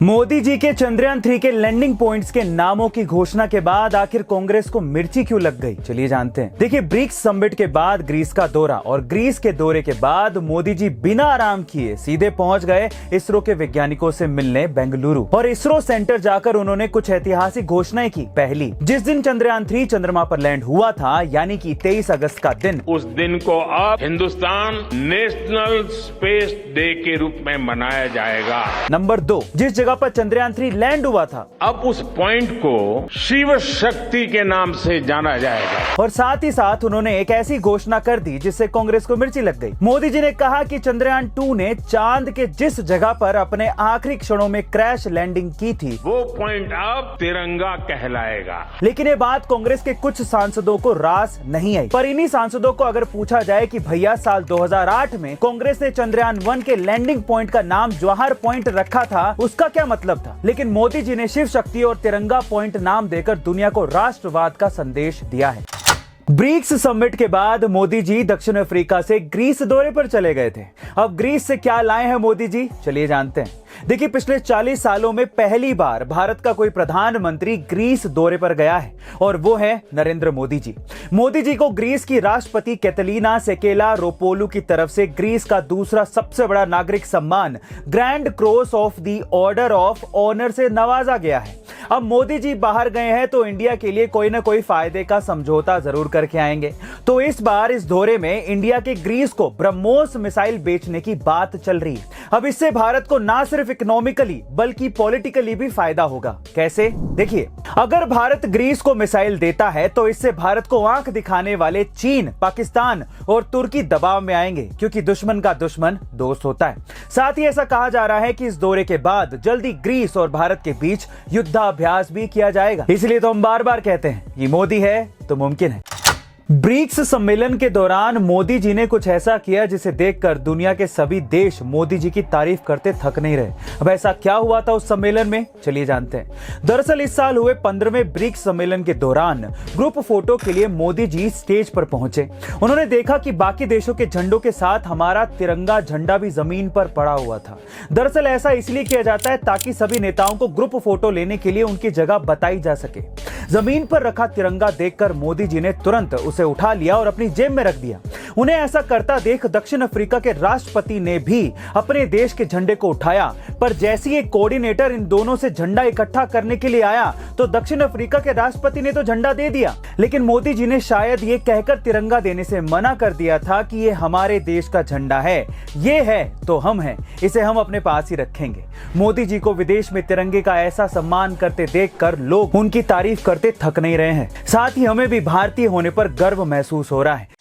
मोदी जी के चंद्रयान 3 के landing points के नामों की घोषणा के बाद आखिर कांग्रेस को मिर्ची क्यों लग गई, चलिए जानते हैं। देखिए, ब्रिक्स समिट के बाद ग्रीस का दौरा और ग्रीस के दौरे के बाद मोदी जी बिना आराम किए सीधे पहुंच गए इसरो के वैज्ञानिकों से मिलने बेंगलुरु। और इसरो सेंटर जाकर उन्होंने कुछ ऐतिहासिक घोषणाएं की। पहली, जिस दिन चंद्रयान 3 चंद्रमा पर लैंड हुआ था, यानी कि 23 अगस्त का दिन, उस दिन को अब हिंदुस्तान नेशनल स्पेस डे के रूप में मनाया जाएगा। नंबर 2, जिस जगह पर चंद्रयान 3 लैंड हुआ था, अब उस पॉइंट को शिव शक्ति के नाम से जाना जाएगा। और साथ ही साथ उन्होंने एक ऐसी घोषणा कर दी जिससे कांग्रेस को मिर्ची लग गई। मोदी जी ने कहा कि चंद्रयान 2 ने चांद के जिस जगह पर अपने आखिरी क्षणों में क्रैश लैंडिंग की थी, वो पॉइंट अब तिरंगा कहलाएगा। लेकिन ये बात कांग्रेस के कुछ सांसदों को रास नहीं आई। पर इन्हीं सांसदों को अगर पूछा जाए कि भैया साल 2008 में कांग्रेस ने चंद्रयान 1 के लैंडिंग पॉइंट का नाम जवाहर पॉइंट रखा था, उसका क्या मतलब था? लेकिन मोदी जी ने शिव शक्ति और तिरंगा पॉइंट नाम देकर दुनिया को राष्ट्रवाद का संदेश दिया है। ब्रिक्स समिट के बाद मोदी जी दक्षिण अफ्रीका से ग्रीस दौरे पर चले गए थे। अब ग्रीस से क्या लाए हैं मोदी जी, चलिए जानते हैं। देखिए, पिछले 40 सालों में पहली बार भारत का कोई प्रधानमंत्री ग्रीस दौरे पर गया है और वो है नरेंद्र मोदी जी। मोदी जी को ग्रीस की राष्ट्रपति कैटलीना सेकेलारोपोलू की तरफ से ग्रीस का दूसरा सबसे बड़ा नागरिक सम्मान grand cross of the order of honour से नवाजा गया है। अब मोदी जी बाहर गए हैं तो इंडिया के लिए कोई ना कोई फायदे का समझौता जरूर करके आएंगे। तो इस बार इस दौरे में इंडिया के ग्रीस को ब्रह्मोस मिसाइल बेचने की बात चल रही है। अब इससे भारत को ना सिर्फ इकोनॉमिकली बल्कि पॉलिटिकली भी फायदा होगा। कैसे? देखिए, अगर भारत ग्रीस को मिसाइल देता है तो इससे भारत को आंख दिखाने वाले चीन, पाकिस्तान और तुर्की दबाव में आएंगे, क्योंकि दुश्मन का दुश्मन दोस्त होता है। साथ ही ऐसा कहा जा रहा है कि इस दौरे के बाद जल्दी ग्रीस और भारत के बीच युद्धाभ्यास भी किया जाएगा। इसलिए तो हम बार बार कहते हैं कि मोदी है तो मुमकिन है। ब्रिक्स सम्मेलन के दौरान मोदी जी ने कुछ ऐसा किया जिसे देखकर दुनिया के सभी देश मोदी जी की तारीफ करते थक नहीं रहे। अब ऐसा क्या हुआ था उस सम्मेलन में, चलिए जानते हैं। दरअसल इस साल हुए 15वें ब्रिक्स सम्मेलन के दौरान ग्रुप फोटो के लिए मोदी जी स्टेज पर पहुंचे। उन्होंने देखा कि बाकी देशों के झंडों के साथ हमारा तिरंगा झंडा भी जमीन पर पड़ा हुआ था। दरअसल ऐसा इसलिए किया जाता है ताकि सभी नेताओं को ग्रुप फोटो लेने के लिए उनकी जगह बताई जा सके। जमीन पर रखा तिरंगा देखकर मोदी जी ने तुरंत उसे उठा लिया और अपनी जेब में रख दिया। उन्हें ऐसा करता देख दक्षिण अफ्रीका के राष्ट्रपति ने भी अपने देश के झंडे को उठाया, पर जैसे ही एक कोऑर्डिनेटर इन दोनों से झंडा इकट्ठा करने के लिए आया तो दक्षिण अफ्रीका के राष्ट्रपति ने तो झंडा दे दिया, लेकिन मोदी जी ने शायद ये कहकर तिरंगा देने से मना कर दिया था कि ये हमारे देश का झंडा है, ये है तो हम हैं, इसे हम अपने पास ही रखेंगे। मोदी जी को विदेश में तिरंगे का ऐसा सम्मान करते देखकर लोग उनकी तारीफ करते थक नहीं रहे हैं। साथ ही हमें भी भारतीय होने पर गर्व महसूस हो रहा है।